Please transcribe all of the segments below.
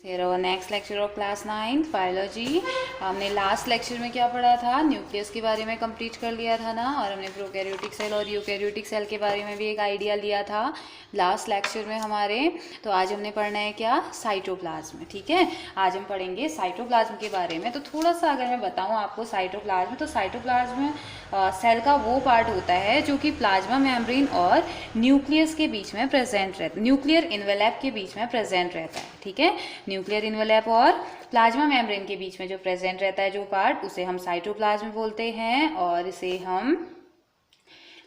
फिर और next lecture of class 9 biology. हमने लास्ट लेक्चर में क्या पढ़ा था, न्यूक्लियस के बारे में कंप्लीट कर लिया था ना, और हमने प्रोकैरियोटिक सेल और यूकैरियोटिक सेल के बारे में भी एक आइडिया लिया था लास्ट लेक्चर में हमारे। तो आज हमने पढ़ना है क्या, साइटोप्लाज्म। ठीक है, आज हम पढ़ेंगे साइटोप्लाज्म के बारे में। तो थोड़ा सा अगर मैं बताऊँ आपको साइटोप्लाज्म, तो साइटोप्लाज्म सेल का वो पार्ट होता है जो कि प्लाज्मा मेम्ब्रेन और न्यूक्लियस के बीच में प्रेजेंट रहता है, न्यूक्लियर इन्वेलप के बीच में प्रेजेंट रहता है। ठीक है, न्यूक्लियर इन्वेलप और प्लाज्मा मेम्ब्रेन के बीच में जो प्रेजेंट रहता है जो पार्ट, उसे हम साइटोप्लाज्म बोलते हैं, और इसे हम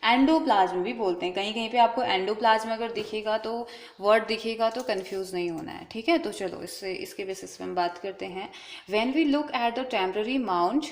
एंडोप्लाज्म भी बोलते हैं। कहीं कहीं पे आपको एंडोप्लाज्म अगर दिखेगा तो वर्ड दिखेगा तो कंफ्यूज नहीं होना है। ठीक है, तो चलो इसके बेसिस पे हम बात करते हैं। When we look at the temporary mount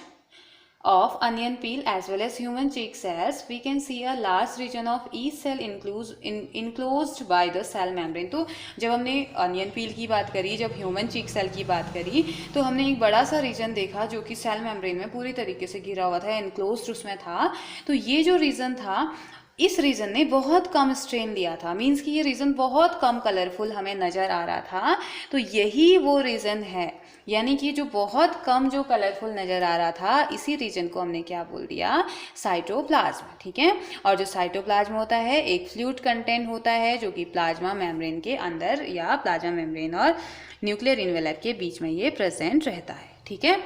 of onion peel as well as human cheek cells, we can see a large region of each cell enclosed by the cell membrane। तो जब हमने onion पील की बात करी, जब human चीक cell की बात करी, तो हमने एक बड़ा सा रीजन देखा जो कि सेल मेम्ब्रेन में पूरी तरीके से घिरा हुआ था, एनक्लोज्ड उसमें था। तो ये जो रीजन था, इस रीजन ने बहुत कम स्ट्रेन लिया था, मीन्स कि ये रीजन बहुत कम कलरफुल हमें नज़र आ रहा था। तो यही वो रीजन है, यानी कि जो बहुत कम जो कलरफुल नज़र आ रहा था, इसी रीजन को हमने क्या बोल दिया, साइटोप्लाज्म। ठीक है, और जो साइटोप्लाज्म होता है एक फ्लूइड कंटेंट होता है जो कि प्लाज्मा मेम्ब्रेन के अंदर या प्लाज्मा मेम्ब्रेन और न्यूक्लियर इन्वेलप के बीच में ये प्रेजेंट रहता है। ठीक है,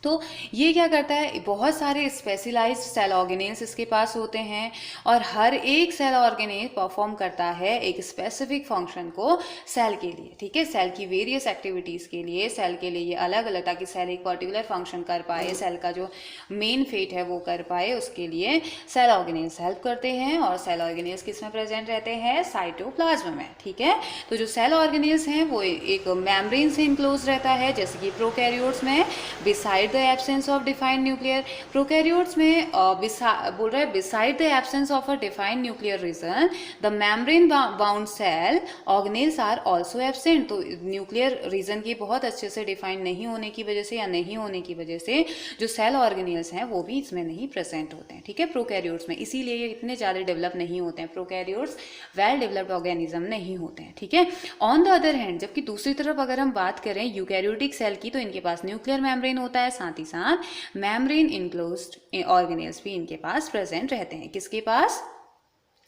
तो ये क्या करता है, बहुत सारे स्पेशलाइज्ड सेल ऑर्गेनेल्स इसके पास होते हैं, और हर एक सेल ऑर्गेनेल परफॉर्म करता है एक स्पेसिफिक फंक्शन को सेल के लिए। ठीक है, सेल की वेरियस एक्टिविटीज़ के लिए, सेल के लिए ये अलग अलग, ताकि सेल एक पर्टिकुलर फंक्शन कर पाए, सेल का जो मेन फेट है वो कर पाए, उसके लिए सेल ऑर्गेनेल्स हेल्प करते हैं। और सेल ऑर्गेनेल्स किस में प्रेजेंट रहते हैं, साइटोप्लाज्म में। ठीक है, तो जो सेल ऑर्गेनेल्स हैं वो एक मेम्ब्रेन से इनक्लोज रहता है, जैसे कि प्रोकैरियोट्स में beside the absence of defined nuclear, prokaryotes में बोल रहा है beside the absence of a defined nuclear region the membrane bound cell organelles are also absent. तो न्यूक्लियर रीजन की बहुत अच्छे से डिफाइंड नहीं होने की वजह से या नहीं होने की वजह से जो सेल ऑर्गेनेल्स हैं वो भी इसमें नहीं प्रेजेंट होते हैं। ठीक है, प्रोकैरियोट्स में, इसीलिए ये इतने ज़्यादा डेवलप नहीं होते हैं, प्रोकैरियोट्स वेल डेवलप्ड ऑर्गेनिज्म नहीं होते हैं। ठीक है, ऑन द अदर हैंड जबकि दूसरी तरफ अगर हम बात करें यूकैरियोटिक सेल की, तो इनके पास न्यूक्लियर मेम्ब्रेन होता है, साथ ही साथ मेम्ब्रेन इनक्लोज्ड ऑर्गेनेल्स भी इनके पास प्रेजेंट रहते हैं। किसके पास,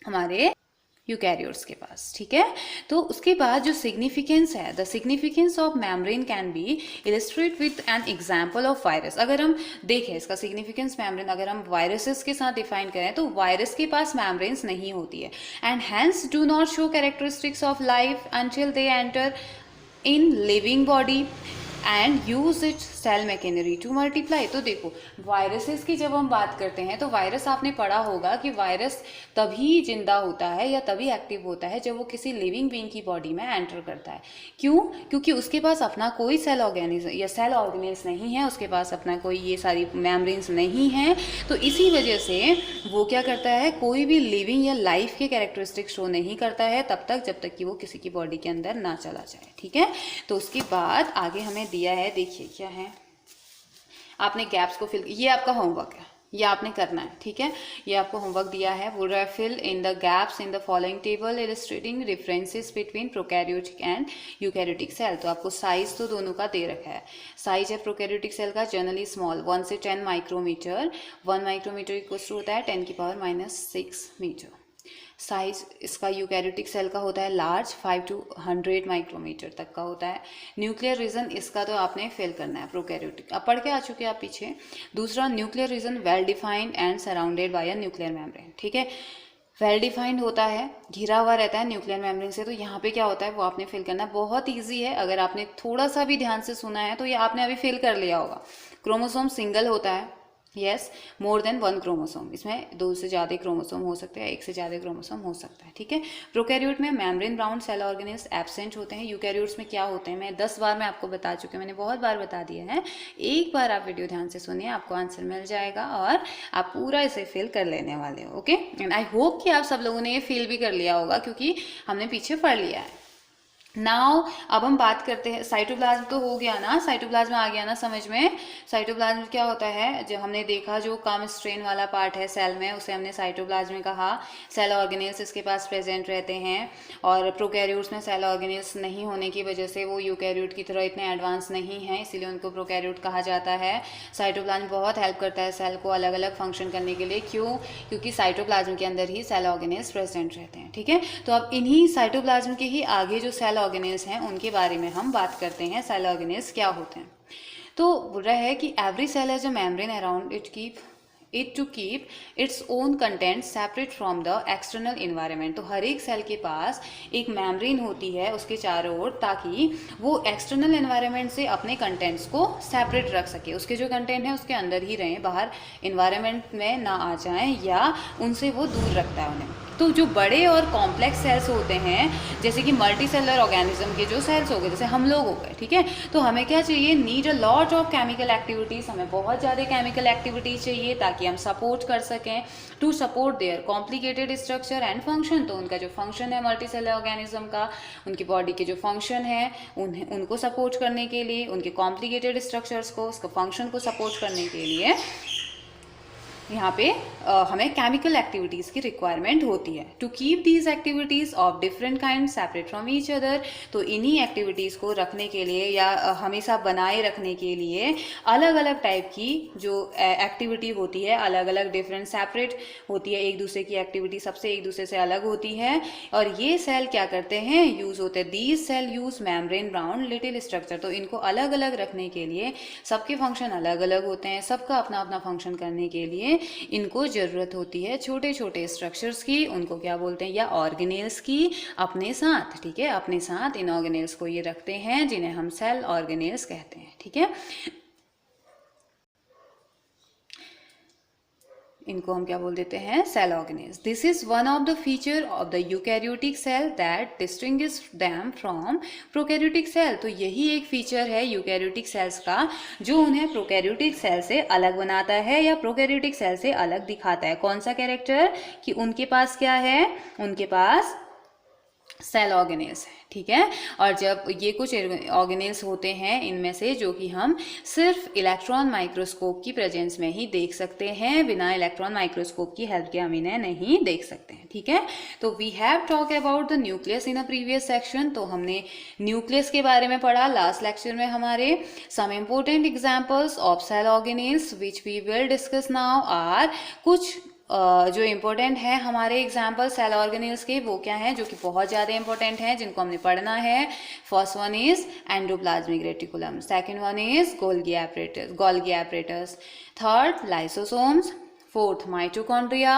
हमारे यूकैरियोट्स के पास। ठीक है, तो उसके बाद जो सिग्निफिकेंस है, the significance of membrane can be illustrate with an example of virus. अगर हम देखें इसका सिग्निफिकेंस मेम्ब्रेन, अगर हम वायरसेस के साथ डिफाइन करें तो वायरस के पास मेम्ब्रेन्स नहीं होती है, and hence do not show characteristics of life until they enter in living body and use it cell machinery to multiply. तो देखो, वायरसेस की जब हम बात करते हैं तो वायरस आपने पढ़ा होगा कि वायरस तभी जिंदा होता है या तभी एक्टिव होता है जब वो किसी लिविंग बीइंग की बॉडी में एंटर करता है। क्यों, क्योंकि उसके पास अपना कोई सेल ऑर्गेनिज्म या सेल ऑर्गेनेल्स नहीं है, उसके पास अपना कोई ये सारी मेम्ब्रेन्स नहीं है। तो इसी वजह से वो क्या करता है, कोई भी लिविंग या लाइफ के कैरेक्टरिस्टिक शो नहीं करता है तब तक जब तक कि वो किसी की बॉडी के अंदर ना चला जाए। ठीक है, तो उसके बाद आगे हमें दिया है, देखिए क्या है, आपने गैप्स को फिल, ये आपका होमवर्क है, ये आपने करना है। ठीक है, ये आपको होमवर्क दिया है, बोल रहा है fill in the gaps in the following table illustrating differences between prokaryotic and eukaryotic cell. तो आपको साइज तो दोनों का दे रखा है। साइज है प्रोकैरियोटिक सेल का जनरली स्मॉल 1 से 10 माइक्रोमीटर, 1 माइक्रोमीटर इक्वल टू होता है 10 की पावर -6 मीटर। साइज इसका यूकैरियोटिक सेल का होता है लार्ज, 5 to 100 माइक्रोमीटर तक का होता है। न्यूक्लियर रीजन इसका तो आपने फिल करना है, प्रोकैरियोटिक अब पढ़ के आ चुके हैं आप पीछे। दूसरा, nuclear region well defined and surrounded by a nuclear membrane. ठीक है, वेल डिफाइंड होता है, घिरा हुआ रहता है न्यूक्लियर मेम्ब्रेन से। तो यहाँ पे क्या होता है वो आपने फिल करना है, बहुत ईजी है, अगर आपने थोड़ा सा भी ध्यान से सुना है तो ये आपने अभी फिल कर लिया होगा। क्रोमोसोम सिंगल होता है, यस, मोर देन 1 क्रोमोसोम, इसमें 2 से ज़्यादा क्रोमोसोम हो सकते हैं, 1 से ज़्यादा क्रोमोसोम हो सकता है। ठीक है, प्रोकैरियोट में membrane bound cell organelles absent होते हैं। यूकैरियोट्स में क्या होते हैं, मैं 10 बार मैं आपको बता चुकी हूँ, मैंने बहुत बार बता दिया है, एक बार आप वीडियो ध्यान से सुनिए, आपको आंसर मिल जाएगा और आप पूरा इसे फिल कर लेने वाले हो। ओके, एंड आई होप कि आप सब लोगों ने ये फिल भी कर लिया होगा क्योंकि हमने पीछे पढ़ लिया है। नाउ अब हम बात करते हैं, साइटोप्लाज्म तो हो गया ना, साइटोप्लाज्म आ गया ना समझ में। साइटोप्लाज्म क्या होता है, जो हमने देखा जो कम स्ट्रेन वाला पार्ट है सेल में, उसे हमने साइटोप्लाज्म कहा। सेल ऑर्गेनेल्स इसके पास प्रेजेंट रहते हैं, और प्रोकैरियोट्स में सेल ऑर्गेनेल्स नहीं होने की वजह से वो यूकैरियोट की तरह इतने एडवांस नहीं हैं, इसीलिए उनको प्रोकैरियोट कहा जाता है। साइटोप्लाज्म बहुत हेल्प करता है सेल को अलग अलग फंक्शन करने के लिए, क्यों? क्योंकि साइटोप्लाज्म के अंदर ही सेल ऑर्गेनेल्स प्रेजेंट रहते हैं। ठीक है, तो अब इन्हीं साइटोप्लाज्म के ही आगे जो सेल ऑर्गेनेल्स हैं उनके बारे में हम बात करते हैं। सेल ऑर्गेनेल्स क्या होते हैं? तो बोल रहा है कि every cell has a membrane around it to keep its own content separate from the external environment. तो हर एक सेल के पास एक मेम्ब्रेन होती है उसके चारों ओर, ताकि वो एक्सटर्नल इन्वायरमेंट से अपने कंटेंट्स को सेपरेट रख सके, उसके जो कंटेंट है उसके अंदर ही रहें, बाहर इन्वायरमेंट में ना आ जाएं, या उनसे वो दूर रखता है उन्हें। तो जो बड़े और कॉम्प्लेक्स सेल्स होते हैं, जैसे कि मल्टी सेलर ऑर्गेनिज्म के जो सेल्स हो गए, जैसे हम लोग हो गए, ठीक है, तो हमें क्या चाहिए? Need a lot of chemical activities, हमें बहुत ज़्यादा केमिकल एक्टिविटीज़ चाहिए ताकि हम सपोर्ट कर सकें, to support their complicated structure and function. तो उनका जो फंक्शन है मल्टी सेलर ऑर्गेनिज्म का, उनकी बॉडी के जो फंक्शन है उनको सपोर्ट करने के लिए, उनके कॉम्प्लिकेटेड स्ट्रक्चर्स को, उसको फंक्शन को सपोर्ट करने के लिए यहाँ पे हमें केमिकल एक्टिविटीज़ की रिक्वायरमेंट होती है। To keep these activities of different kind separate from each other. तो इन्हीं एक्टिविटीज़ को रखने के लिए या हमेशा बनाए रखने के लिए अलग अलग टाइप की जो एक्टिविटी होती है, अलग अलग डिफरेंट सेपरेट होती है, एक दूसरे की एक्टिविटी सबसे एक दूसरे से अलग होती है। और ये सेल क्या करते हैं? यूज़ होते हैं। These cell use membrane round little structure. तो इनको अलग अलग रखने के लिए, सबके फंक्शन अलग अलग होते हैं, सबका अपना अपना फंक्शन करने के लिए इनको जरूरत होती है छोटे छोटे स्ट्रक्चर्स की, उनको क्या बोलते हैं? या ऑर्गेनेल्स की अपने साथ। ठीक है, अपने साथ इन ऑर्गेनेल्स को ये रखते हैं, जिन्हें हम सेल ऑर्गेनेल्स कहते हैं। ठीक है, इनको हम क्या बोल देते हैं? Cell organelles. This is one of the feature of the eukaryotic cell that distinguish them from prokaryotic cell. तो यही एक फीचर है यूकैरियोटिक सेल्स का जो उन्हें प्रोकैरियोटिक सेल से अलग बनाता है या प्रोकैरियोटिक सेल से अलग दिखाता है। कौन सा कैरेक्टर? कि उनके पास क्या है? उनके पास सेल ऑर्गेनेल्स है। ठीक है, और जब ये कुछ ऑर्गेनेल्स होते हैं इनमें से जो कि हम सिर्फ इलेक्ट्रॉन माइक्रोस्कोप की प्रेजेंस में ही देख सकते हैं, बिना इलेक्ट्रॉन माइक्रोस्कोप की हेल्प के हम इन्हें नहीं देख सकते हैं। ठीक है, तो we have talk about the nucleus in a previous section. तो हमने न्यूक्लियस के बारे में पढ़ा लास्ट लेक्चर में हमारे। Some important examples of cell organelles which we will discuss now are, कुछ जो इम्पोर्टेंट है हमारे एग्जाम्पल सेल ऑर्गेनेल्स के, वो क्या हैं जो कि बहुत ज़्यादा इंपॉर्टेंट हैं, जिनको हमने पढ़ना है। First one is endoplasmic reticulum, second one is Golgi apparatus, third lysosomes, fourth mitochondria,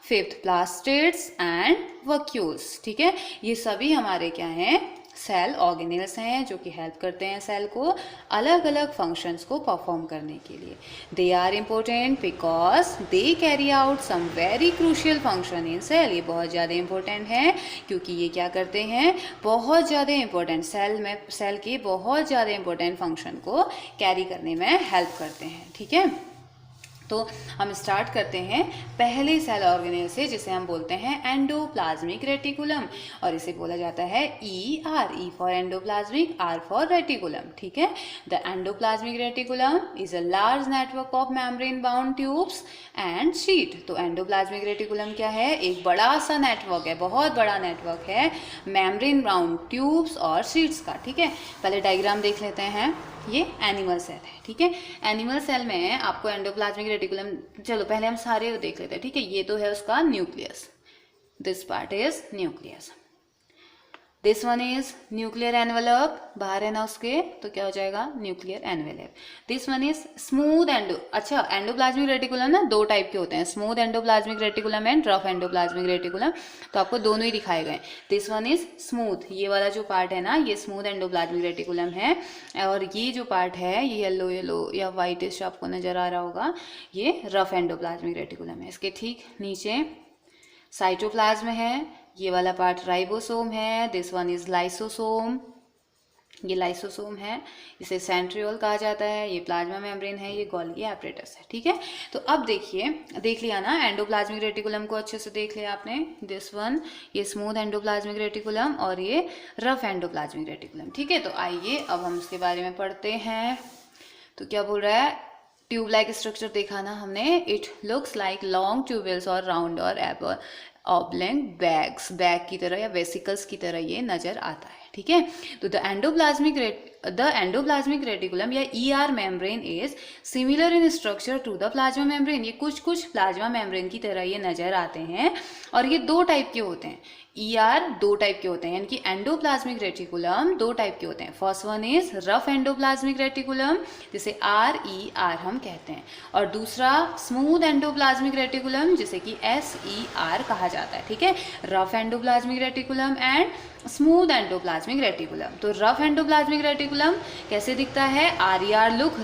fifth plastids and vacuoles. ठीक है, ये सभी हमारे क्या हैं? सेल ऑर्गेनेल्स हैं जो कि हेल्प करते हैं सेल को अलग अलग फंक्शंस को परफॉर्म करने के लिए। They are important because they carry out some very crucial function in cell. ये बहुत ज़्यादा इंपॉर्टेंट है क्योंकि ये क्या करते हैं? बहुत ज़्यादा इंपॉर्टेंट सेल के बहुत ज़्यादा इंपॉर्टेंट फंक्शन को कैरी करने में हेल्प करते हैं। ठीक है, तो हम स्टार्ट करते हैं पहले सेल ऑर्गेनेल से, जिसे हम बोलते हैं एंडोप्लाज्मिक रेटिकुलम, और इसे बोला जाता है E for endoplasmic, R for reticulum. ठीक है, the endoplasmic reticulum is a large network of membrane bound tubes and sheet. तो एंडोप्लाज्मिक रेटिकुलम क्या है? एक बड़ा सा नेटवर्क है, बहुत बड़ा नेटवर्क है मेम्ब्रेन बाउंड ट्यूब्स और शीट्स का। ठीक है, पहले डायग्राम देख लेते हैं। ये एनिमल सेल है। ठीक है, एनिमल सेल में आपको एंडोप्लाज्मिक रेटिकुलम, चलो पहले हम सारे देख लेते हैं। ठीक है, ये तो है उसका nucleus, this part is nucleus, this one is nuclear envelope, बाहर है ना उसके, तो क्या हो जाएगा? Nuclear envelope. This one is smooth अच्छा, एंडोप्लाज्मिक रेटिकुलम ना दो टाइप के होते हैं, smooth endoplasmic reticulum and rough endoplasmic reticulum. तो आपको दोनों ही दिखाए गए। दिस वन इज स्मूथ, ये वाला जो पार्ट है ना, ये स्मूथ एंडोप्लाज्मिक रेटिकुलम है, और ये जो पार्ट है ये येलो येलो या वाइटिश आपको नजर आ रहा होगा, ये रफ एंडोप्लाज्मिक रेटिकुलम है। इसके ठीक नीचे साइटोप्लाज्म है, ये वाला पार्ट राइबोसोम है, दिस वन इज लाइसोसोम, ये लाइसोसोम है, इसे सेंट्रियोल कहा जाता है, ये प्लाज्मा मेम्ब्रेन है, ये गोल्गी एपरेटस है। ठीक है, तो अब देखिए, देख लिया ना एंडोप्लाज्मिक रेटिकुलम को, अच्छे से देख लिया आपने, दिस वन, ये स्मूथ एंडोप्लाज्मिक रेटिकुलम और ये रफ एंडोप्लाज्मिक रेटिकुलम। ठीक है, तो आइए अब हम इसके बारे में पढ़ते हैं। तो क्या बोल रहा है, ट्यूब लाइक स्ट्रक्चर देखा ना हमने, it looks like long tube wells और राउंड और ऑब्लिंग बैग्स, बैग की तरह या वेसिकल्स की तरह ये नजर आता है। ठीक है, तो द एंडोप्लाज्मिक रेटिकुलम या ER membrane is similar in structure to the plasma membrane. ये कुछ प्लाज्मा मेम्ब्रेन की तरह ये नजर आते हैं, और ये दो टाइप के होते हैं। ER दो टाइप के होते हैं, यानी कि एंडोप्लाज्मिक रेटिकुलम दो टाइप के होते हैं। First one is rough endoplasmic reticulum, जिसे RER हम कहते हैं, और दूसरा स्मूथ एंडोप्लाज्मिक रेटिकुलम, जिसे कि SER कहा जाता है। ठीक है, rough endoplasmic reticulum and smooth endoplasmic reticulum. तो रफ एंडोप्लाज्मिक रेटिकुलम कैसे दिखता है, RER लुक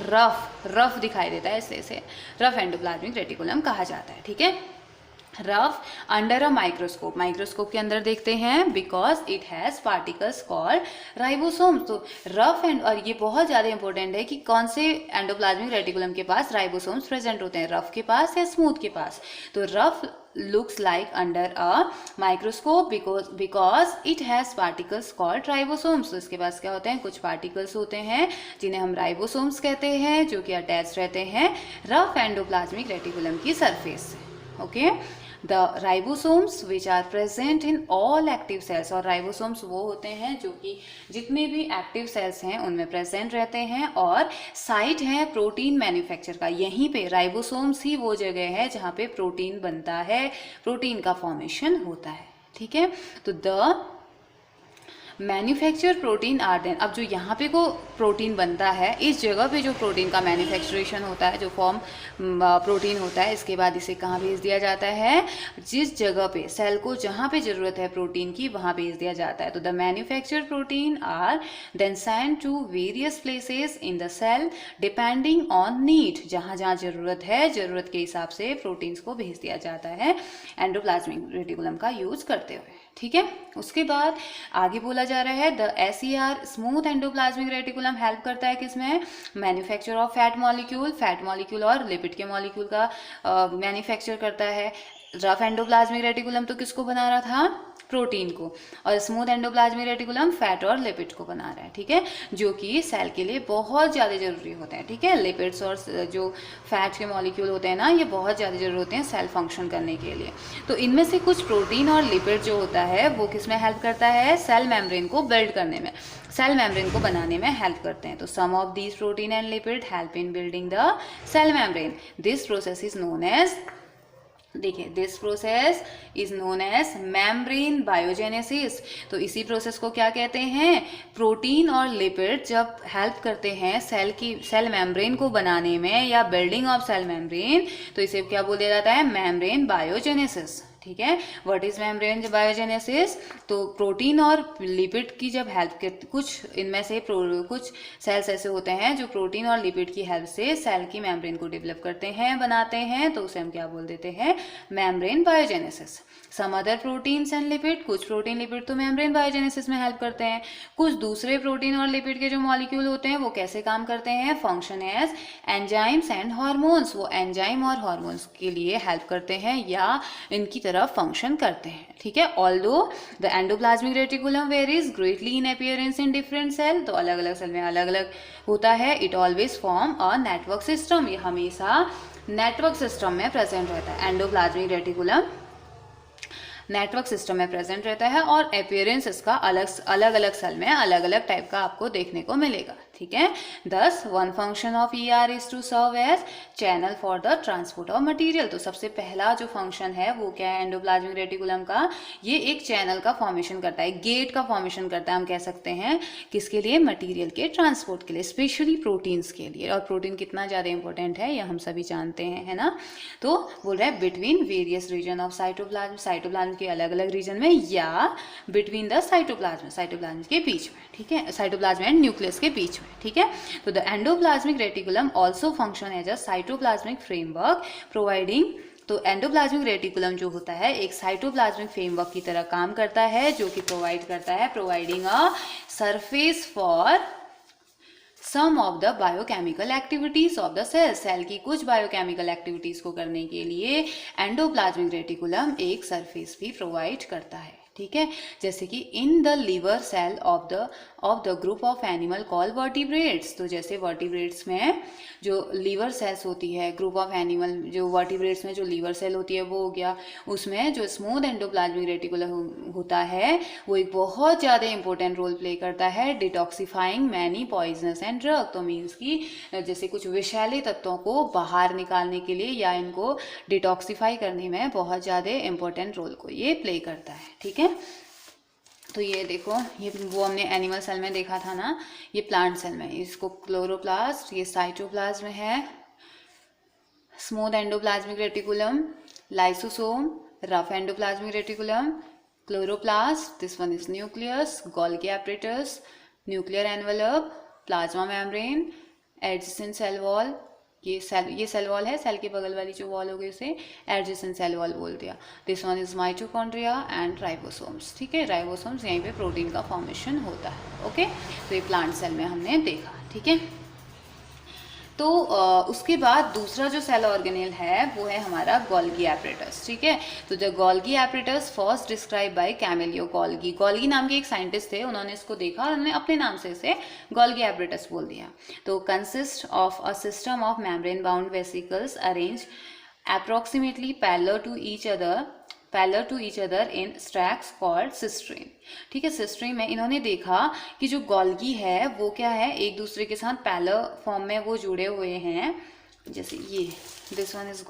रफ दिखाई देता है, इसलिए इसे रफ एंडोप्लाज्मिक रेटिकुलम कहा जाता है। ठीक है, rough under a microscope, microscope के अंदर देखते हैं, because it has particles called ribosomes. तो रफ एंड, और ये बहुत ज़्यादा इंपॉर्टेंट है कि कौन से एंडोप्लाज्मिक रेटिकुलम के पास राइबोसोम्स प्रेजेंट होते हैं, रफ के पास या स्मूथ के पास। तो rough looks like under a microscope because it has particles called ribosomes। तो इसके पास क्या होते हैं, कुछ पार्टिकल्स होते हैं जिन्हें हम राइबोसोम्स कहते हैं, जो कि अटैच रहते हैं रफ एंडोप्लाज्मिक रेटिकुलम की सरफेस से। Okay, the ribosomes which are present in all active cells, और राइबोसोम्स वो होते हैं जो कि जितने भी एक्टिव सेल्स हैं उनमें प्रेजेंट रहते हैं, और साइट है प्रोटीन मैन्युफैक्चर का। यहीं पे राइबोसोम्स ही वो जगह है जहाँ पे प्रोटीन बनता है, प्रोटीन का फॉर्मेशन होता है। ठीक है, तो the manufacture protein are then, अब जो यहाँ पे को प्रोटीन बनता है, इस जगह पे जो प्रोटीन का मैन्युफैक्चरेशन होता है, जो फॉर्म प्रोटीन होता है, इसके बाद इसे कहाँ भेज दिया जाता है, जिस जगह पे सेल को जहाँ पे ज़रूरत है प्रोटीन की वहाँ भेज दिया जाता है। तो the manufacture protein are then send to various places in the cell depending on need, जहाँ जहाँ ज़रूरत है, ज़रूरत के हिसाब से प्रोटीन्स को भेज दिया जाता है एंडोप्लाज्मिक रेटिकुलम का यूज करते हुए। ठीक है, उसके बाद आगे बोला जा रहा है, the SER smooth endoplasmic reticulum help करता है किसमें, मैन्युफैक्चर ऑफ फैट मॉलिक्यूल और लिपिड के मॉलिक्यूल का मैन्युफैक्चर करता है। रफ एंडोप्लाज्मिक रेटिकुलम तो किसको बना रहा था, प्रोटीन को, और स्मूथ एंडोप्लाज्मिक रेटिकुलम फैट और लिपिड को बना रहा है। ठीक है, जो कि सेल के लिए बहुत ज़्यादा जरूरी होते हैं। ठीक है, लिपिड्स और जो फैट के मॉलिक्यूल होते हैं ना, ये बहुत ज़्यादा जरूरी होते हैं सेल फंक्शन करने के लिए। तो इनमें से कुछ प्रोटीन और लिपिड जो होता है वो किस में हेल्प करता है, सेल मेम्ब्रेन को बिल्ड करने में, सेल मेम्ब्रेन को बनाने में हेल्प करते हैं। तो some of these protein and lipid help in building the cell membrane. This process is known as, देखिए, this process is known as membrane biogenesis. तो इसी प्रोसेस को क्या कहते हैं, प्रोटीन और लिपिड जब हेल्प करते हैं सेल मेम्ब्रेन को बनाने में या बिल्डिंग ऑफ सेल मेम्ब्रेन, तो इसे क्या बोल दिया जाता है, मेम्ब्रेन बायोजेनेसिस। ठीक है, व्हाट इज मेम्ब्रेन बायोजेनेसिस, तो प्रोटीन और लिपिड की जब हेल्प करते, कुछ इनमें से कुछ सेल्स ऐसे होते हैं जो प्रोटीन और लिपिड की हेल्प से सेल की मेम्ब्रेन को डेवलप करते हैं, बनाते हैं, तो उसे हम क्या बोल देते हैं, membrane biogenesis. Some other proteins and lipid, कुछ प्रोटीन लिपिड तो मेम्ब्रेन बायोजेनेसिस में हेल्प करते हैं, कुछ दूसरे प्रोटीन और लिपिड के जो मॉलिक्यूल होते हैं वो कैसे काम करते हैं, function as enzymes and hormones, वो एंजाइम और हार्मोन्स के लिए हेल्प करते हैं या इनकी तरह फंक्शन करते हैं। ठीक है, although the endoplasmic reticulum varies greatly in appearance in different cell, तो अलग अलग सेल में अलग अलग होता है, it always form a network system, ये हमेशा नेटवर्क सिस्टम में प्रेजेंट रहता है। एंडोप्लाज्मिक रेटिकुलम नेटवर्क सिस्टम में प्रेजेंट रहता है, और अपीयरेंस इसका अलग अलग सेल में अलग अलग टाइप का आपको देखने को मिलेगा। ठीक है, thus one function of ER is to serve as channel for the transport of material. तो सबसे पहला जो फंक्शन है वो क्या है एंडोप्लाज्मिक रेटिकुलम का, ये एक चैनल का फॉर्मेशन करता है, गेट का फॉर्मेशन करता है, हम कह सकते हैं किसके लिए, मटेरियल के ट्रांसपोर्ट के लिए, स्पेशली प्रोटीन्स के लिए। और प्रोटीन कितना ज़्यादा इंपॉर्टेंट है ये हम सभी जानते हैं, है ना। तो बोल रहा है between various region of cytoplasm, cytoplasm के अलग अलग रीजन में, या बिटवीन द साइटोप्लाज्म के बीच में। ठीक है, साइटोप्लाज्म एंड न्यूक्लियस के बीच में। ठीक है, तो the endoplasmic reticulum also function as a cytoplasmic framework providing तो एंडोप्लाज्मिक रेटिकुलम जो होता है एक साइटोप्लाज्मिक फ्रेमवर्क की तरह काम करता है, जो कि प्रोवाइड करता है, providing a surface for some of the biochemical activities of the cell. Cell की कुछ बायोकेमिकल एक्टिविटीज को करने के लिए एंडोप्लाज्मिक रेटिकुलम एक सरफेस भी प्रोवाइड करता है, ठीक है। जैसे कि in the liver cell of the group of animal call vertebrates, तो जैसे वर्टिब्रेट्स में जो लीवर सेल्स होती है, ग्रुप ऑफ एनिमल जो वर्टिब्रेट्स में जो लीवर सेल होती है वो हो गया, उसमें जो स्मूथ एंडोप्लाज्मिक रेटिकुलम होता है वो एक बहुत ज़्यादा इंपॉर्टेंट रोल प्ले करता है detoxifying many poisonous and drug. तो मीन्स कि जैसे कुछ विषैले तत्वों को बाहर निकालने के लिए या इनको डिटॉक्सिफाई करने में बहुत ज़्यादा इंपॉर्टेंट रोल को ये प्ले करता है, ठीक है। तो ये देखो, ये वो हमने एनिमल सेल में देखा था ना, ये प्लांट सेल में, इसको क्लोरोप्लास्ट, ये साइटोप्लाज्म है, smooth endoplasmic reticulum, lysosome, rough endoplasmic reticulum, chloroplast, this one is nucleus, Golgi apparatus, nuclear envelope, plasma membrane, adjacent cell wall, ये सेल वॉल है, सेल के बगल वाली जो वॉल हो गई उसे एडजेसेंट सेल वॉल बोल दिया। This one is mitochondria and ribosomes, ठीक है। राइबोसोम्स यहीं पे प्रोटीन का फॉर्मेशन होता है, ओके। तो ये प्लांट सेल में हमने देखा, ठीक है। तो उसके बाद दूसरा जो सेल ऑर्गेनेल है वो है हमारा गोल्गी एपरेटस, ठीक है। तो the Golgi apparatus first describe by Camillo Golgi. Golgi नाम के एक साइंटिस्ट थे, उन्होंने इसको देखा और उन्होंने अपने नाम से इसे गोल्गी एपरेटस बोल दिया। तो consist of a system of membrane bound vesicles arrange approximately parallel to each other in stacks called cisternae, ठीक है। सिस्ट्रीन में इन्होंने देखा कि जो गोल्गी है वो क्या है, एक दूसरे के साथ पैरेलल फॉर्म में वो जुड़े हुए हैं। जैसे ये this one is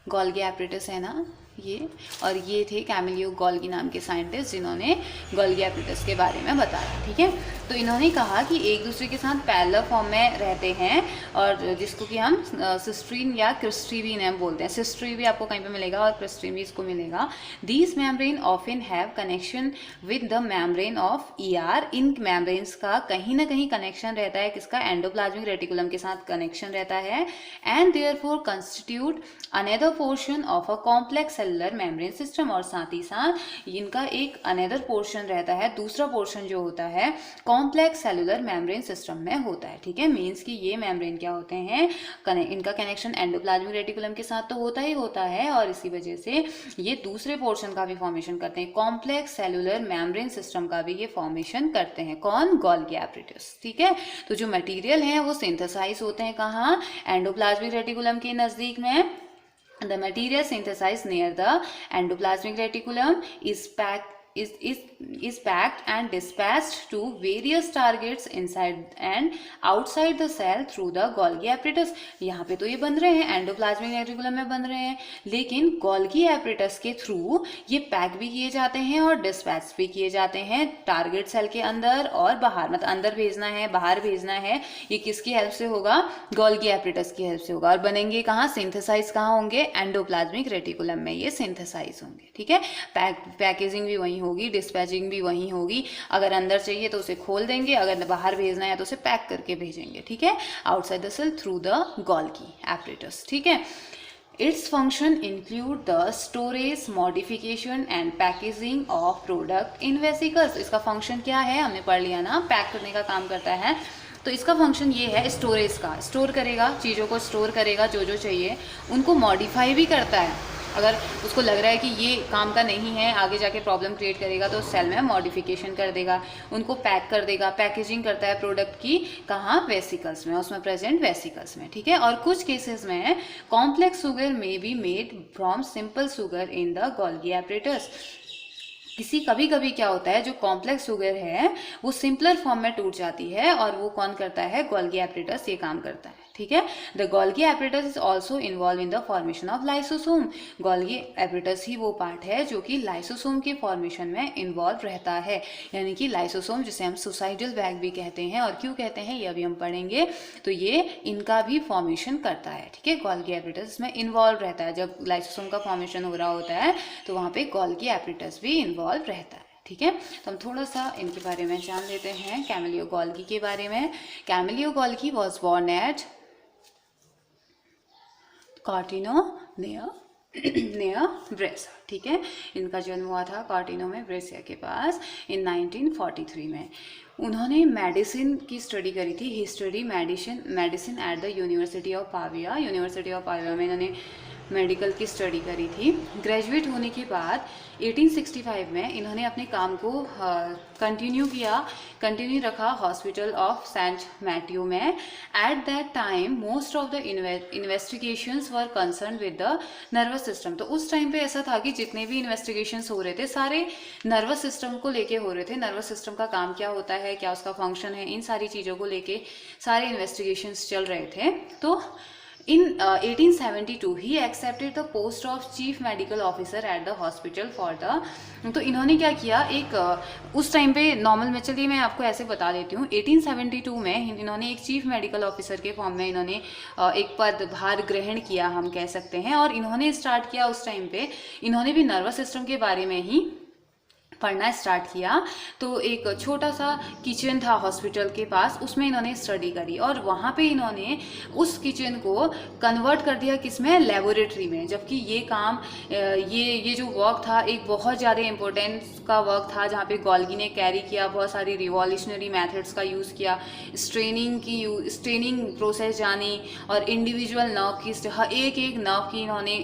Golgi apparatus है ना ये, और ये थे कैमिलियो गोल्गी नाम के साइंटिस्ट जिन्होंने गोल्गी एपरेटस के बारे में बताया, ठीक है। तो इन्होंने कहा कि एक दूसरे के साथ पैरेलल फॉर्म में रहते हैं और जिसको कि हम सिस्ट्रीन या क्रिस्ट्री भी इन्हें बोलते हैं। सिस्ट्री भी आपको कहीं पे मिलेगा और क्रिस्ट्री भी इसको मिलेगा। These membrane often have connection with the membrane of ER. In membranes का कहीं ना कहीं कनेक्शन रहता है, किसका, एंडोप्लाज्मिक रेटिकुलम के साथ कनेक्शन रहता है, and therefore constitute another portion of a complex cellular membrane system. और साथ ही साथ इनका एक अनदर पोर्शन रहता है, दूसरा पोर्शन जो होता है कॉम्प्लेक्स सेलुलर मेम्ब्रेन सिस्टम में होता है, ठीक है। मीन्स कि ये मेम्ब्रेन क्या होते हैं, इनका कनेक्शन एंडोप्लाज्मिक रेटिकुलम के साथ तो होता ही होता है और इसी वजह से ये दूसरे पोर्शन का भी फॉर्मेशन करते हैं, कॉम्प्लेक्स सेलुलर मेम्ब्रेन सिस्टम का भी ये फॉर्मेशन करते हैं। कौन, गोल्गी एपरेटस, ठीक है। तो जो मटेरियल है वो सिंथेसाइज होते हैं कहाँ, एंडोप्लाज्मिक रेटिकुलम के नजदीक में। The material synthesized near the endoplasmic reticulum is packed and dispatched to various targets inside and outside the cell through the Golgi apparatus। यहाँ पे तो ये बन रहे हैं एंडोप्लाज्मिक रेटिकुलम में बन रहे हैं, लेकिन गोल्गी एपरेटस के थ्रू ये पैक भी किए जाते हैं और डिस्पैच भी किए जाते हैं टारगेट सेल के अंदर और बाहर, मतलब अंदर भेजना है बाहर भेजना है, ये किसकी हेल्प से होगा, गोल्गी एपरेटस की हेल्प से होगा। और बनेंगे कहाँ, सिंथेसाइज कहाँ होंगे, एंडोप्लाज्मिक रेटिकुलम में ये सिंथेसाइज होंगे, ठीक है। पैकेजिंग भी वहीं होगी, डिस्पैचिंग भी वहीं होगी। अगर अंदर चाहिए तो उसे खोल देंगे, अगर बाहर भेजना है तो उसे पैक करके भेजेंगे, ठीक है, outside the cell through the Golgi apparatus, ठीक है। Its function include the storage, modification and packaging of product in vesicles। इसका फंक्शन क्या है, हमने पढ़ लिया ना, पैक करने का काम करता है। तो इसका फंक्शन ये है स्टोरेज का, स्टोर करेगा, चीज़ों को स्टोर करेगा जो जो चाहिए, उनको मॉडिफाई भी करता है। अगर उसको लग रहा है कि ये काम का नहीं है, आगे जाके प्रॉब्लम क्रिएट करेगा, तो सेल में मॉडिफिकेशन कर देगा, उनको पैक कर देगा, पैकेजिंग करता है प्रोडक्ट की, कहाँ, वेसिकल्स में, उसमें प्रेजेंट वेसिकल्स में, ठीक है। और कुछ केसेस में कॉम्प्लेक्स शुगर में be made from simple sugar in the Golgi apparatus. कभी कभी क्या होता है, जो कॉम्प्लेक्स शुगर है वो सिंपलर फॉर्म में टूट जाती है और वो कौन करता है, गोल्गी एपरेटस ये काम करता है, ठीक है। The Golgi apparatus is also involve in the formation of lysosome. Golgi apparatus ही वो पार्ट है जो कि लाइसोसोम के फॉर्मेशन में इन्वॉल्व रहता है, यानी कि लाइसोसोम जिसे हम सुसाइडल बैग भी कहते हैं, और क्यों कहते हैं ये अभी हम पढ़ेंगे। तो ये इनका भी फॉर्मेशन करता है, ठीक है, गोल्गी एपरेटस में इन्वॉल्व रहता है। जब लाइसोसोम का फॉर्मेशन हो रहा होता है तो वहाँ पे गोल्गी एपरेटस भी इन्वॉल्व रहता है, ठीक है। तो हम थोड़ा सा इनके बारे में जान लेते हैं, कैमिलियो गोल्गी के बारे में। Camillo Golgi was born at Corteno near Brescia, ठीक है। इनका जन्म हुआ था कॉर्टिनो में ब्रेसिया के पास इन 1943 में। उन्होंने मेडिसिन की स्टडी करी थी, history medicine at the university of Pavia. University of Pavia में इन्होंने मेडिकल की स्टडी करी थी। ग्रेजुएट होने के बाद 1865 में इन्होंने अपने काम को कंटिन्यू रखा हॉस्पिटल ऑफ सेंट मैथ्यू में। At that time most of the investigations were concern with the nervous system. तो उस टाइम पे ऐसा था कि जितने भी इन्वेस्टिगेशंस हो रहे थे सारे नर्वस सिस्टम को लेके हो रहे थे। नर्वस सिस्टम का काम क्या होता है, क्या उसका फंक्शन है, इन सारी चीज़ों को लेके सारे इन्वेस्टिगेशंस चल रहे थे। तो In 1872 he accepted the post of chief medical officer at the hospital for the। तो इन्होंने क्या किया, एक उस टाइम पे नॉर्मल में, चलिए मैं आपको ऐसे बता देती हूँ। 1872 में इन्होंने एक चीफ मेडिकल ऑफिसर के फॉर्म में इन्होंने एक पदभार ग्रहण किया, हम कह सकते हैं। और इन्होंने स्टार्ट किया उस टाइम पे, इन्होंने भी नर्वस सिस्टम के बारे में ही पढ़ना स्टार्ट किया। तो एक छोटा सा किचन था हॉस्पिटल के पास, उसमें इन्होंने स्टडी करी और वहाँ पे इन्होंने उस किचन को कन्वर्ट कर दिया किसमें, लेबोरेटरी में। जबकि ये काम ये जो वर्क था एक बहुत ज़्यादा इम्पोर्टेंस का वर्क था, जहाँ पे गॉल्गी ने कैरी किया, बहुत सारी रिवॉल्यूशनरी मेथड्स का यूज़ किया, स्ट्रेनिंग प्रोसेस जानी और इंडिविजुअल नर्व की एक नर्व की इन्होंने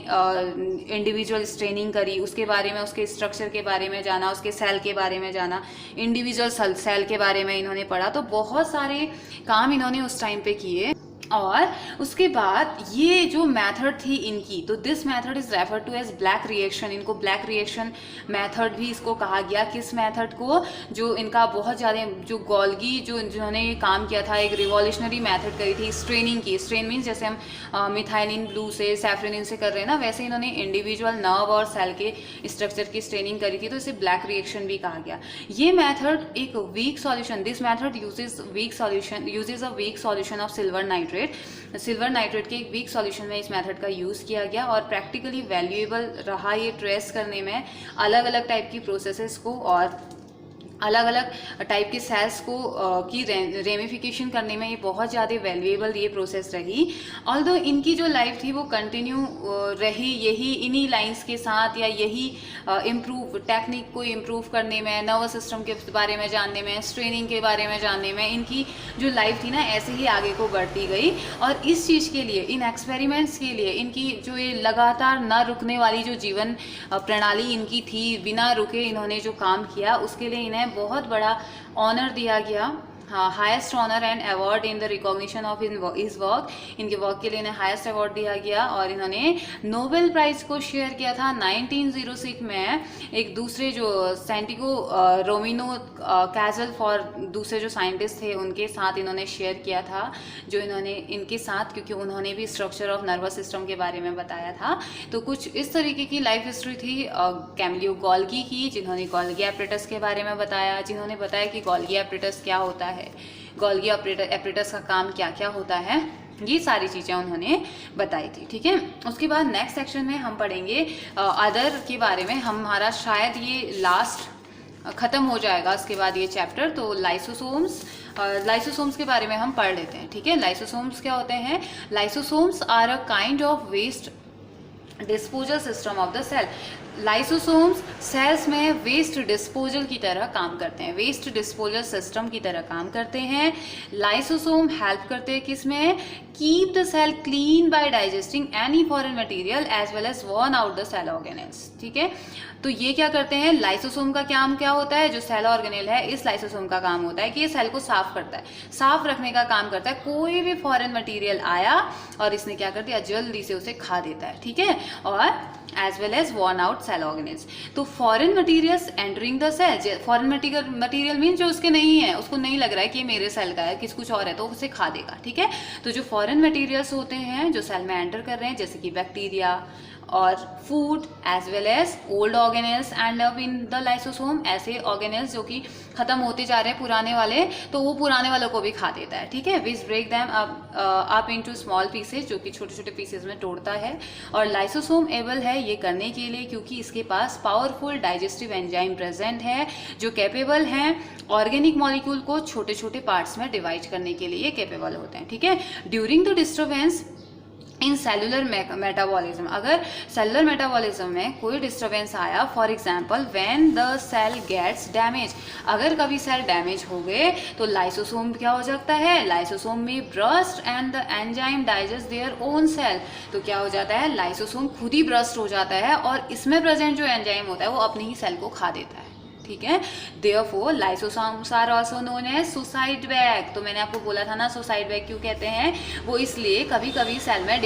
इंडिविजुअल स्ट्रेनिंग करी, उसके बारे में, उसके स्ट्रक्चर के बारे में जाना, के सेल के बारे में जाना, इंडिविजुअल सेल के बारे में इन्होंने पढ़ा। तो बहुत सारे काम इन्होंने उस टाइम पे किए। और उसके बाद ये जो मेथड थी इनकी, तो this method is refer to as black reaction. इनको ब्लैक रिएक्शन मेथड भी इसको कहा गया। किस मेथड को, जो इनका बहुत ज़्यादा, जो गॉल्गी जिन्होंने काम किया था, एक रिवॉल्यूशनरी मेथड करी थी स्ट्रेनिंग की। स्ट्रेन मीन्स जैसे हम मिथाइलिन ब्लू से, सैफ्रोनिन से कर रहे हैं ना, वैसे इन्होंने इंडिविजुअल नर्व और सेल के स्ट्रक्चर की स्ट्रेनिंग करी थी, तो इसे ब्लैक रिएक्शन भी कहा गया। ये मेथड एक weak solution, this method uses a weak solution of silver nitrate. के एक वीक सॉल्यूशन में इस मेथड का यूज़ किया गया और प्रैक्टिकली वैल्यूएबल रहा ये ट्रेस करने में अलग अलग टाइप की प्रोसेसेस को और अलग अलग टाइप के सेल्स को की रेमिफिकेशन करने में ये बहुत ज़्यादा वैल्यूएबल ये प्रोसेस रही। ऑल्दो इनकी जो लाइफ थी वो कंटिन्यू रही यही इन्हीं लाइंस के साथ, या यही टेक्निक को इम्प्रूव करने में, नर्वस सिस्टम के बारे में जानने में, स्ट्रेनिंग के बारे में जानने में, इनकी जो लाइफ थी ना ऐसे ही आगे को बढ़ती गई। और इस चीज़ के लिए, इन एक्सपेरिमेंट्स के लिए, इनकी जो ये लगातार न रुकने वाली जो जीवन प्रणाली इनकी थी, बिना रुके इन्होंने जो काम किया, उसके लिए इन्हें बहुत बड़ा ऑनर दिया गया, highest honour and award in the recognition of his work. इनके वर्क के लिए इन्हें हाईएस्ट अवार्ड दिया गया। और इन्होंने नोबेल प्राइज को शेयर किया था 1906 में एक दूसरे जो सैंटिगो रोमिनो कैजल फॉर दूसरे जो साइंटिस्ट थे उनके साथ इन्होंने शेयर किया था, जो इन्होंने इनके साथ, क्योंकि उन्होंने भी स्ट्रक्चर ऑफ नर्वस सिस्टम के बारे में बताया था। तो कुछ इस तरीके की लाइफ हिस्ट्री थी कैमिलियो गॉल्गी की, जिन्होंने गॉल्गी एपरेटस के बारे में बताया, जिन्होंने बताया कि गॉल्गी एपरेटस क्या होता है, गॉल्गी एपरेटस का काम क्या क्या होता है, ये सारी चीज़ें उन्होंने बताई थी। ठीक है, उसके बाद नेक्स्ट सेक्शन में हम पढ़ेंगे अदर के बारे में। हमारा शायद ये लास्ट ख़त्म हो जाएगा इसके बाद ये चैप्टर। तो लाइसोसोम्स के बारे में हम पढ़ लेते हैं। ठीक है, लाइसोसोम्स क्या होते हैं? Lysosomes are a kind of waste disposal system of the cell. Lysosomes cells में वेस्ट डिस्पोजल की तरह काम करते हैं, वेस्ट डिस्पोजल सिस्टम की तरह काम करते हैं। लाइसोसोम हेल्प करते हैं किसमें? Keep the cell clean by digesting any foreign material as well as worn out the cell organelles. ठीक है, तो ये क्या करते हैं? लाइसोसोम का काम क्या होता है? जो सेल ऑर्गेनेल है इस लाइसोसोम का काम होता है कि ये सेल को साफ करता है, साफ रखने का काम करता है। कोई भी फॉरेन मटेरियल आया और इसने क्या कर दिया? जल्दी से उसे खा देता है। ठीक है, और as well as worn out cell organelles. तो foreign materials entering the cell, foreign material mean जो उसके नहीं है, उसको नहीं लग रहा है कि ये मेरे सेल का है, किस कुछ और है, तो उसे खा देगा। ठीक है, तो जो फॉरेन मटेरियल्स होते हैं जो सेल में एंटर कर रहे हैं, जैसे कि बैक्टीरिया और food as well as old organelles end up in the lysosome, ऐसे ऑर्गेनेल्स जो कि खत्म होते जा रहे हैं पुराने वाले, तो वो पुराने वालों को भी खा देता है। ठीक है, which break them up into small pieces, जो कि छोटे छोटे पीसेज में तोड़ता है। और लाइसोसोम एबल है ये करने के लिए क्योंकि इसके पास पावरफुल डाइजेस्टिव एंजाइम प्रेजेंट है जो कैपेबल हैं ऑर्गेनिक मॉलिक्यूल को छोटे छोटे पार्ट्स में डिवाइड करने के लिए कैपेबल होते हैं। ठीक है, during the disturbance in cellular metabolism, अगर सेलुलर मेटाबॉलिज्म में कोई डिस्टर्बेंस आया, for example when the cell gets damage, अगर कभी सेल डैमेज हो गए तो लाइसोसोम क्या हो सकता है, लाइसोसोम में burst and the enzyme digest their own cell, तो क्या हो जाता है, लाइसोसोम खुद ही ब्रस्ट हो जाता है और इसमें प्रेजेंट जो एंजाइम होता है वो अपने ही सेल को खा देता है, ठीक है। Therefore lysosomes are also known as suicide bag, तो मैंने आपको बोला था ना सुसाइड बैग क्यों कहते हैं, वो इसलिए कभी कभी सेल में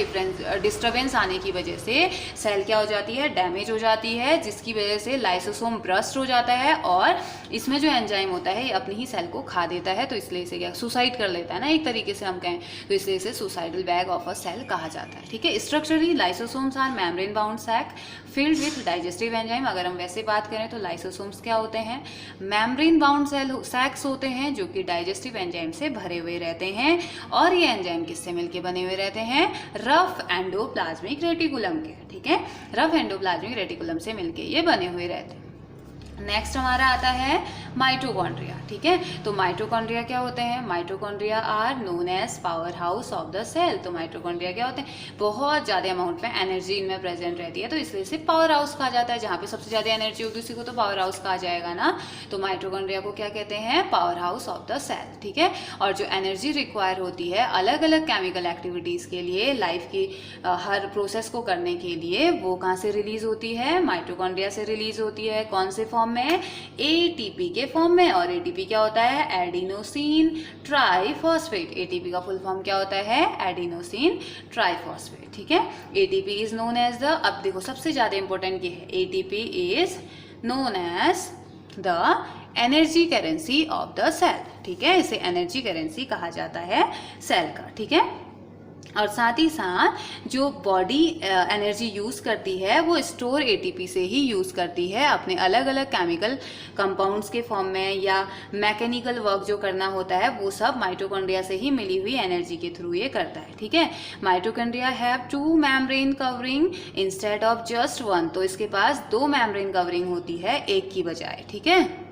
डिस्टर्बेंस आने की वजह से सेल क्या हो जाती है, डैमेज हो जाती है, जिसकी वजह से लाइसोसोम ब्रस्ट हो जाता है और इसमें जो एंजाइम होता है ये अपनी ही सेल को खा देता है, तो इसलिए इसे क्या सुसाइड कर लेता है ना, एक तरीके से हम कहें, तो इसलिए इसे suicidal bag of a cell कहा जाता है, ठीक है। Structurally lysosomes are membrane bound sac filled with digestive enzyme, अगर हम वैसे बात करें तो लाइसोसोम्स क्या होते हैं, मेम्ब्रेन बाउंड सेल सैक्स होते हैं जो कि डाइजेस्टिव एंजाइम से भरे हुए रहते हैं, और ये एंजाइम किससे मिलके बने हुए रहते हैं, रफ एंडोप्लाज्मिक रेटिकुलम के, ठीक है, रफ एंडोप्लाज्मिक रेटिकुलम से मिलके ये बने हुए रहते हैं। नेक्स्ट हमारा आता है माइटोकॉन्ड्रिया, ठीक है। तो माइटोकॉन्ड्रिया क्या होते हैं, mitochondria are known as power house of the cell, तो माइटोकॉन्ड्रिया क्या होते हैं, बहुत ज़्यादा अमाउंट में एनर्जी इनमें प्रेजेंट रहती है, तो इसलिए इसे पावर हाउस कहा जाता है, जहाँ पे सबसे ज़्यादा एनर्जी होगी उसी को तो पावर हाउस कहा जाएगा ना, तो माइटोकॉन्ड्रिया को क्या कहते हैं, power house of the cell, ठीक है। और जो एनर्जी रिक्वायर होती है अलग अलग केमिकल एक्टिविटीज़ के लिए, लाइफ की हर प्रोसेस को करने के लिए, वो कहाँ से रिलीज होती है, माइटोकॉन्ड्रिया से रिलीज होती है, कौन से फॉर्म में, एटीपी के फॉर्म में, और एटीपी क्या होता है, एडिनोसिन ट्राइफॉस्फेट, एटीपी का फुल फॉर्म क्या होता है, एडिनोसिन ट्राइफॉस्फेट, ठीक है। ATP is known as the, अब देखो सबसे ज्यादा इंपॉर्टेंट ये है, ATP is known as the energy currency of the cell, ठीक है, इसे एनर्जी करेंसी कहा जाता है सेल का, ठीक है। और साथ ही साथ जो बॉडी एनर्जी यूज़ करती है वो स्टोर एटीपी से ही यूज़ करती है, अपने अलग अलग केमिकल कंपाउंड्स के फॉर्म में, या मैकेनिकल वर्क जो करना होता है वो सब माइटोकॉन्ड्रिया से ही मिली हुई एनर्जी के थ्रू ये करता है, ठीक है। Mitochondria have 2 membrane covering instead of just 1, तो इसके पास 2 मेम्ब्रेन कवरिंग होती है एक की बजाय, ठीक है।